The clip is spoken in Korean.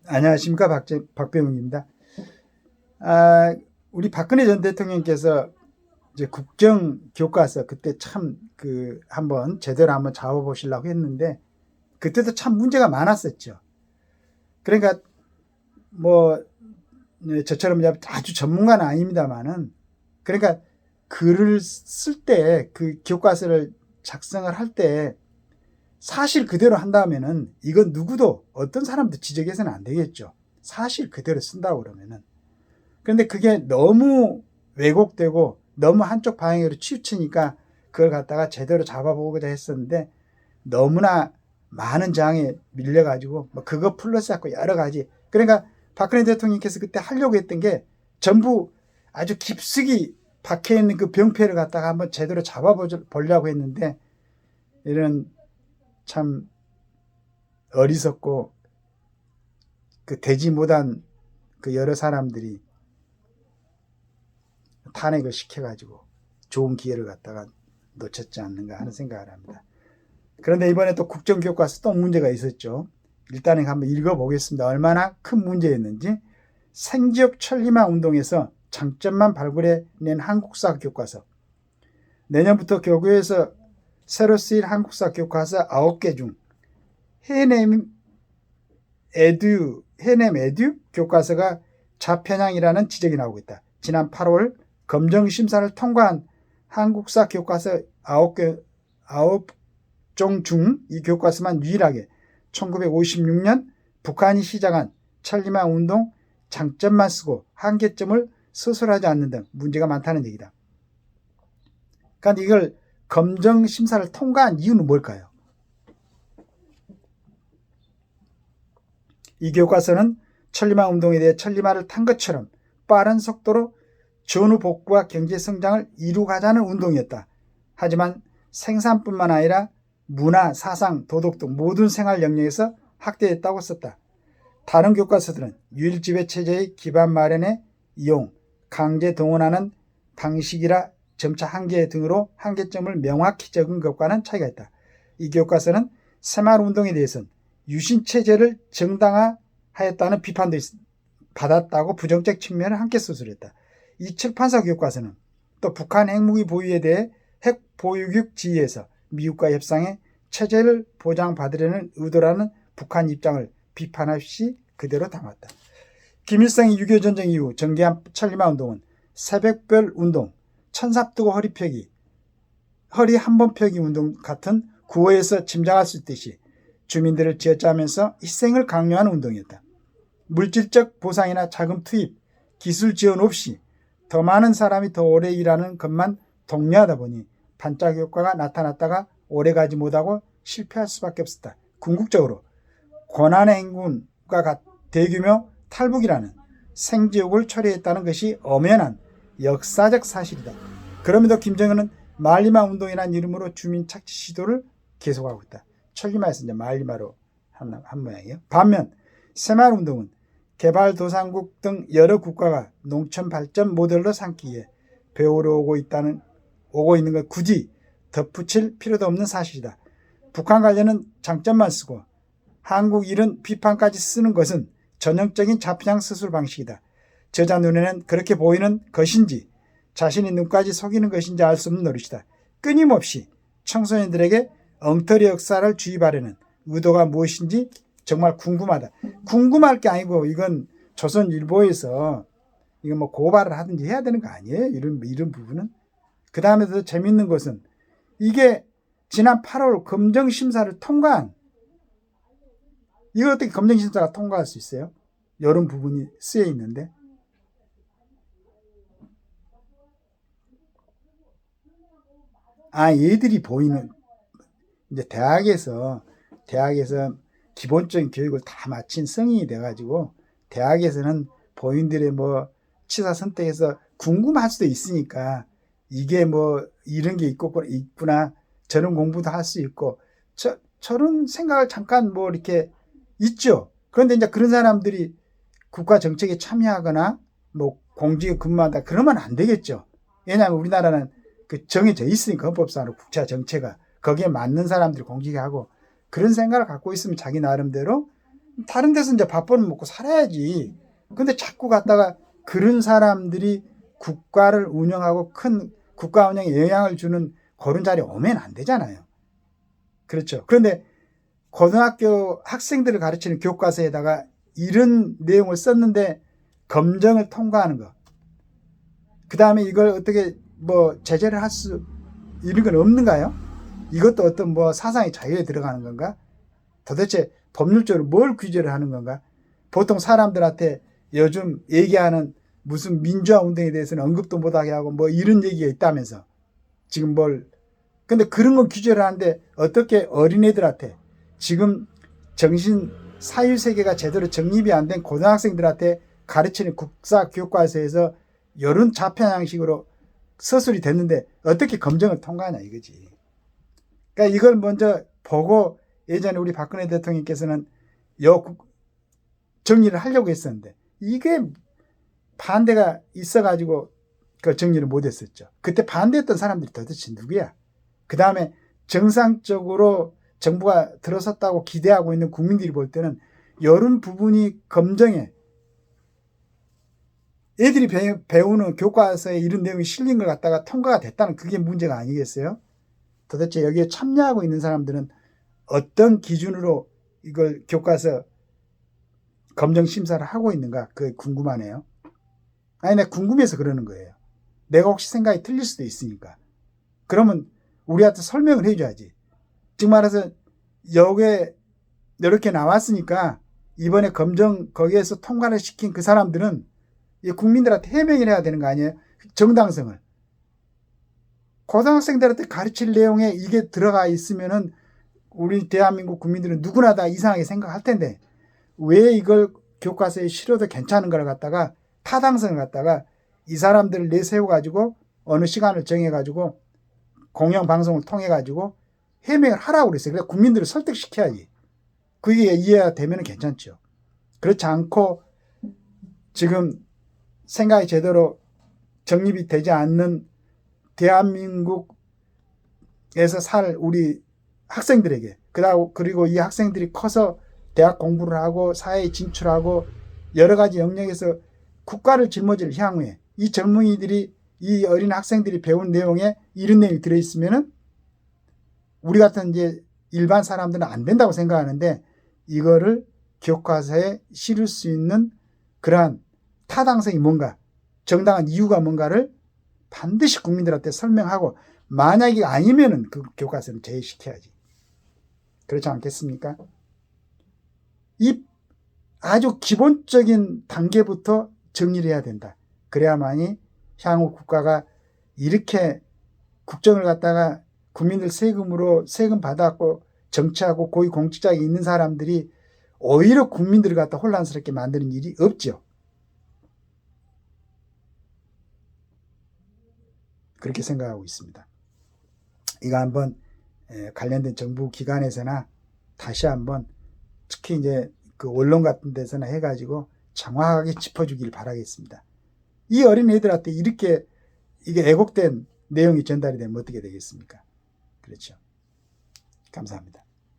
안녕하십니까. 박병욱입니다. 아, 우리 박근혜 전 대통령께서 이제 국정 교과서 그때 참 한번 제대로 한번 잡아보시려고 했는데 그때도 참 문제가 많았었죠. 그러니까 뭐 저처럼 아주 전문가는 아닙니다만은 그러니까 글을 쓸 때 그 교과서를 작성을 할 때 사실 그대로 한다면은 이건 누구도 어떤 사람도 지적해서는 안 되겠죠. 사실 그대로 쓴다고 그러면은. 그런데 그게 너무 왜곡되고 너무 한쪽 방향으로 치우치니까 그걸 갖다가 제대로 잡아보고자 했었는데 너무나 많은 저항에 밀려가지고 뭐 그거 플러스 갖고 여러 가지. 그러니까 박근혜 대통령께서 그때 하려고 했던 게 전부 아주 깊숙이 박혀있는 그 병폐를 갖다가 한번 제대로 잡아보려고 했는데 이런 참 어리석고 그 되지 못한 그 여러 사람들이 탄핵을 시켜가지고 좋은 기회를 갖다가 놓쳤지 않는가 하는 생각을 합니다. 그런데 이번에 또 국정교과서 또 문제가 있었죠. 일단은 한번 읽어보겠습니다. 얼마나 큰 문제였는지. 생지역 천리마 운동에서 장점만 발굴해낸 한국사 교과서. 내년부터 교구에서 새로 쓰일 한국사 교과서 9개 중 해냄 에듀 교과서가 좌편향이라는 지적이 나오고 있다. 지난 8월 검정심사를 통과한 한국사 교과서 9종 중 이 교과서만 유일하게 1956년 북한이 시작한 천리마 운동 장점만 쓰고 한계점을 서술하지 않는 등 문제가 많다는 얘기다. 그러니까 이걸 검정심사를 통과한 이유는 뭘까요? 이 교과서는 천리마 운동에 대해 천리마를 탄 것처럼 빠른 속도로 전후 복구와 경제 성장을 이루가자는 운동이었다. 하지만 생산뿐만 아니라 문화, 사상, 도덕 등 모든 생활 영역에서 확대했다고 썼다. 다른 교과서들은 유일지배체제의 기반 마련에 이용, 강제 동원하는 방식이라 점차 한계 등으로 한계점을 명확히 적은 것과는 차이가 있다. 이 교과서는 새마을운동에 대해서는 유신체제를 정당화하였다는 비판도 받았다고 부정적 측면을 함께 수술했다. 이 출판사 교과서는 또 북한 핵무기 보유에 대해 핵 보유국 지위에서 미국과 협상해 체제를 보장받으려는 의도라는 북한 입장을 비판 없이 그대로 담았다. 김일성이 6.25 전쟁 이후 전개한 천리마 운동은 새벽별 운동, 천삽두고 허리 한 번 펴기 운동 같은 구호에서 짐작할 수 있듯이 주민들을 쥐어짜면서 희생을 강요하는 운동이었다. 물질적 보상이나 자금 투입, 기술 지원 없이 더 많은 사람이 더 오래 일하는 것만 독려하다 보니 반짝 효과가 나타났다가 오래가지 못하고 실패할 수밖에 없었다. 궁극적으로 고난의 행군과 대규모 탈북이라는 생지옥을 초래했다는 것이 엄연한 역사적 사실이다. 그럼에도 김정은은 말리마 운동이라는 이름으로 주민 착취 시도를 계속하고 있다. 천리마에서 이제 말리마로 한 모양이에요. 반면 새마을운동은 개발도상국 등 여러 국가가 농촌 발전 모델로 삼기에 배우러 오고 있는 것 굳이 덧붙일 필요도 없는 사실이다. 북한 관련은 장점만 쓰고 한국 일은 비판까지 쓰는 것은 전형적인 좌편향 서술 방식이다. 저자 눈에는 그렇게 보이는 것인지 자신의 눈까지 속이는 것인지 알 수 없는 노릇이다. 끊임없이 청소년들에게 엉터리 역사를 주입하려는 의도가 무엇인지 정말 궁금하다. 궁금할 게 아니고 이건 조선일보에서 이거 뭐 고발을 하든지 해야 되는 거 아니에요? 이런 부분은. 그 다음에 더 재밌는 것은 이게 지난 8월 검정심사를 통과한, 이거 어떻게 검정심사가 통과할 수 있어요? 이런 부분이 쓰여 있는데. 얘들이 보이는, 이제 대학에서 기본적인 교육을 다 마친 성인이 돼가지고 대학에서는 본인들의 뭐 치사 선택에서 궁금할 수도 있으니까 이게 뭐 이런 게 있구나, 저런 공부도 할 수 있고 저런 생각을 잠깐 뭐 이렇게 있죠. 그런데 이제 그런 사람들이 국가 정책에 참여하거나 뭐 공직에 근무한다 그러면 안 되겠죠. 왜냐하면 우리나라는 그 정해져 있으니까 헌법상으로 국가 정체가 거기에 맞는 사람들이 공직에 하고, 그런 생각을 갖고 있으면 자기 나름대로 다른 데서 이제 밥벌어 먹고 살아야지. 근데 자꾸 갔다가 그런 사람들이 국가를 운영하고 큰 국가 운영에 영향을 주는 그런 자리에 오면 안 되잖아요. 그렇죠. 그런데 고등학교 학생들을 가르치는 교과서에다가 이런 내용을 썼는데 검정을 통과하는 거. 그 다음에 이걸 어떻게 뭐 제재를 할 수 이런 건 없는가요? 이것도 어떤 뭐 사상의 자유에 들어가는 건가? 도대체 법률적으로 뭘 규제를 하는 건가? 보통 사람들한테 요즘 얘기하는 무슨 민주화 운동에 대해서는 언급도 못하게 하고 뭐 이런 얘기가 있다면서 지금 근데 그런 건 규제를 하는데 어떻게 어린애들한테 지금 정신 사유세계가 제대로 정립이 안 된 고등학생들한테 가르치는 국사 교과서에서 이런 자편 양식으로 서술이 됐는데 어떻게 검증을 통과하냐 이거지. 그러니까 이걸 먼저 보고 예전에 우리 박근혜 대통령께서는 정리를 하려고 했었는데 이게 반대가 있어가지고 그 정리를 못했었죠. 그때 반대했던 사람들이 도대체 누구야? 그 다음에 정상적으로 정부가 들어섰다고 기대하고 있는 국민들이 볼 때는 이런 부분이 검증에 애들이 배우는 교과서에 이런 내용이 실린 걸 갖다가 통과가 됐다는 그게 문제가 아니겠어요? 도대체 여기에 참여하고 있는 사람들은 어떤 기준으로 이걸 교과서 검증 심사를 하고 있는가 그게 궁금하네요. 아니 내가 궁금해서 그러는 거예요. 내가 혹시 생각이 틀릴 수도 있으니까. 그러면 우리한테 설명을 해줘야지. 즉 말해서 여기에 이렇게 나왔으니까 이번에 검증 거기에서 통과를 시킨 그 사람들은 국민들한테 해명을 해야 되는 거 아니에요? 정당성을. 고등학생들한테 가르칠 내용에 이게 들어가 있으면은 우리 대한민국 국민들은 누구나 다 이상하게 생각할 텐데 왜 이걸 교과서에 실어도 괜찮은 걸 갖다가 타당성을 갖다가 이 사람들을 내세워가지고 어느 시간을 정해가지고 공영방송을 통해가지고 해명을 하라고 그랬어요. 그래서 국민들을 설득시켜야지. 그게 이해가 되면 괜찮죠. 그렇지 않고 지금 생각이 제대로 정립이 되지 않는 대한민국에서 살 우리 학생들에게 그리고 이 학생들이 커서 대학 공부를 하고 사회에 진출하고 여러 가지 영역에서 국가를 짊어질 향후에 이 젊은이들이 이 어린 학생들이 배운 내용에 이런 내용이 들어있으면은 우리 같은 이제 일반 사람들은 안 된다고 생각하는데 이거를 교과서에 실을 수 있는 그러한 타당성이 뭔가 정당한 이유가 뭔가를 반드시 국민들한테 설명하고 만약에 아니면은 그 교과서는 제외시켜야지. 그렇지 않겠습니까? 이 아주 기본적인 단계부터 정리를 해야 된다. 그래야만이 향후 국가가 이렇게 국정을 갖다가 국민들 세금 받았고 정치하고 고위공직자에 있는 사람들이 오히려 국민들을 갖다 혼란스럽게 만드는 일이 없죠. 그렇게 생각하고 있습니다. 이거 한번 관련된 정부 기관에서나 다시 한번 특히 이제 그 언론 같은 데서나 해가지고 정확하게 짚어주길 바라겠습니다. 이 어린애들한테 이렇게 이게 왜곡된 내용이 전달이 되면 어떻게 되겠습니까? 그렇죠. 감사합니다.